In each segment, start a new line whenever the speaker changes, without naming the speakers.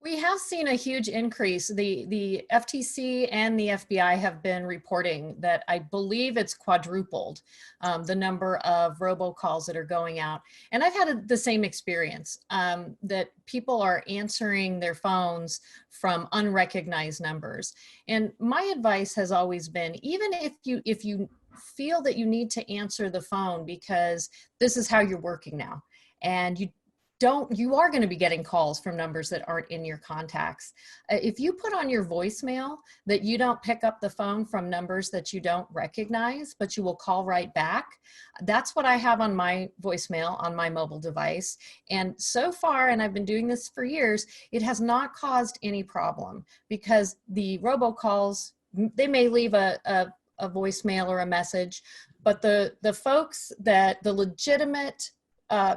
We have seen a huge increase. The FTC and the FBI have been reporting that I believe it's quadrupled the number of robocalls that are going out. And I've had the same experience that people are answering their phones from unrecognized numbers. And my advice has always been, even if you feel that you need to answer the phone because this is how you're working now, and you are going to be getting calls from numbers that aren't in your contacts. If you put on your voicemail that you don't pick up the phone from numbers that you don't recognize, but you will call right back, that's what I have on my voicemail on my mobile device. And so far, and I've been doing this for years, it has not caused any problem, because the robocalls, they may leave a voicemail or a message, but the folks that the legitimate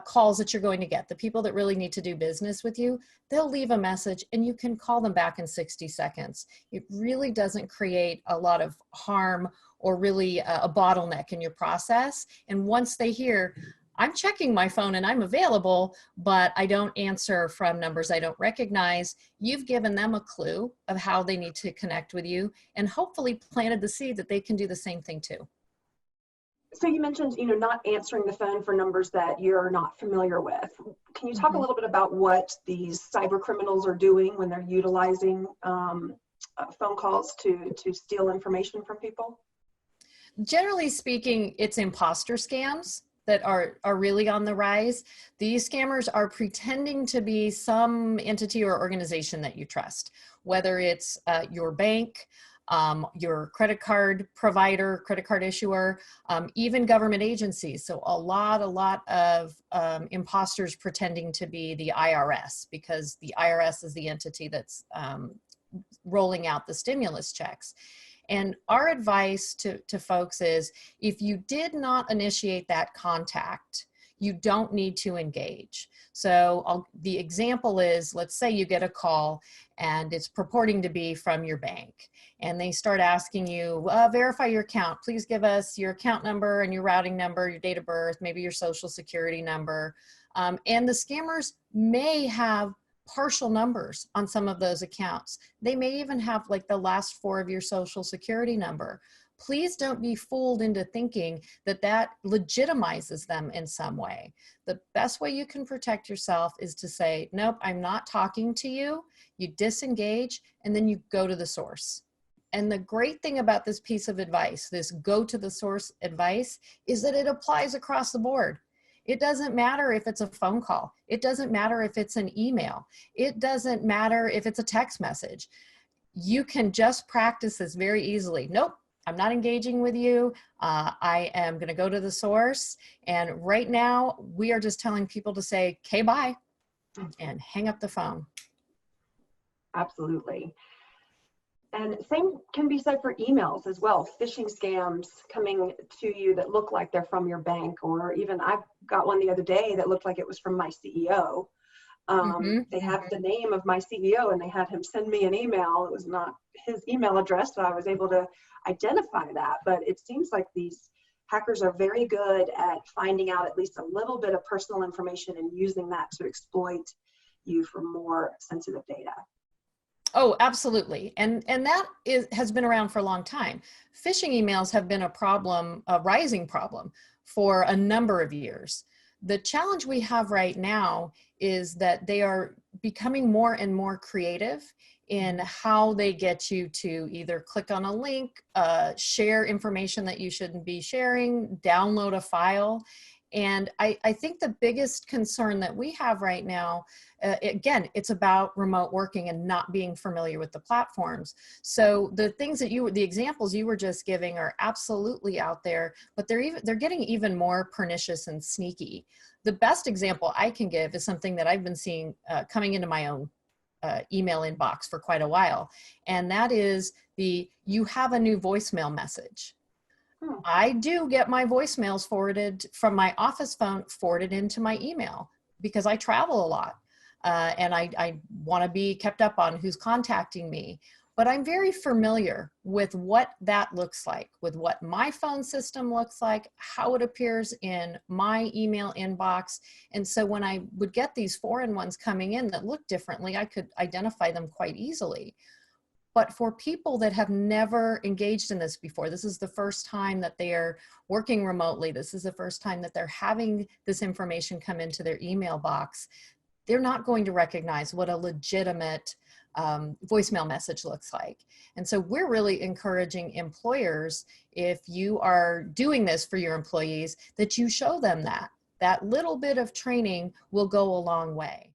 calls that you're going to get, the people that really need to do business with you, they'll leave a message and you can call them back in 60 seconds. It really doesn't create a lot of harm or really a bottleneck in your process. And once they hear, I'm checking my phone and I'm available, but I don't answer from numbers I don't recognize, you've given them a clue of how they need to connect with you, and hopefully planted the seed that they can do the same thing too.
So you mentioned, not answering the phone for numbers that you're not familiar with. Can you talk a little bit about what these cyber criminals are doing when they're utilizing phone calls to steal information from people?
Generally speaking, it's imposter scams that are really on the rise. These scammers are pretending to be some entity or organization that you trust, whether it's your bank, your credit card provider, credit card issuer, even government agencies. So a lot of imposters pretending to be the IRS, because the IRS is the entity that's rolling out the stimulus checks. And our advice to folks is, if you did not initiate that contact, you don't need to engage. So the example is, let's say you get a call and it's purporting to be from your bank, and they start asking you, verify your account. Please give us your account number and your routing number, your date of birth, maybe your social security number. And the scammers may have partial numbers on some of those accounts. They may even have like the last four of your social security number. Please don't be fooled into thinking that that legitimizes them in some way. The best way you can protect yourself is to say, nope, I'm not talking to you. You disengage, and then you go to the source. And the great thing about this piece of advice, this go to the source advice, is that it applies across the board. It doesn't matter if it's a phone call. It doesn't matter if it's an email. It doesn't matter if it's a text message. You can just practice this very easily. Nope, I'm not engaging with you. I am going to go to the source. And right now, we are just telling people to say, okay, bye, and hang up the phone.
Absolutely. And same can be said for emails as well. Phishing scams coming to you that look like they're from your bank, or even I've got one the other day that looked like it was from my CEO. They have the name of my CEO, and they had him send me an email. It was not his email address, so I was able to identify that. But it seems like these hackers are very good at finding out at least a little bit of personal information and using that to exploit you for more sensitive data.
Oh, absolutely. And that has been around for a long time. Phishing emails have been a problem, a rising problem, for a number of years. The challenge we have right now is that they are becoming more and more creative in how they get you to either click on a link, share information that you shouldn't be sharing, download a file. And I think the biggest concern that we have right now, again, it's about remote working and not being familiar with the platforms. So the things that the examples you were just giving are absolutely out there, but they're getting even more pernicious and sneaky. The best example I can give is something that I've been seeing coming into my own email inbox for quite a while. And that is you have a new voicemail message. I do get my voicemails forwarded from my office phone, forwarded into my email, because I travel a lot and I want to be kept up on who's contacting me. but I'm very familiar with what that looks like, with what my phone system looks like, how it appears in my email inbox. And so when I would get these foreign ones coming in that look differently, I could identify them quite easily. But for people that have never engaged in this before, this is the first time that they are working remotely, this is the first time that they're having this information come into their email box, they're not going to recognize what a legitimate voicemail message looks like. And so we're really encouraging employers, if you are doing this for your employees, that you show them that. That little bit of training will go a long way.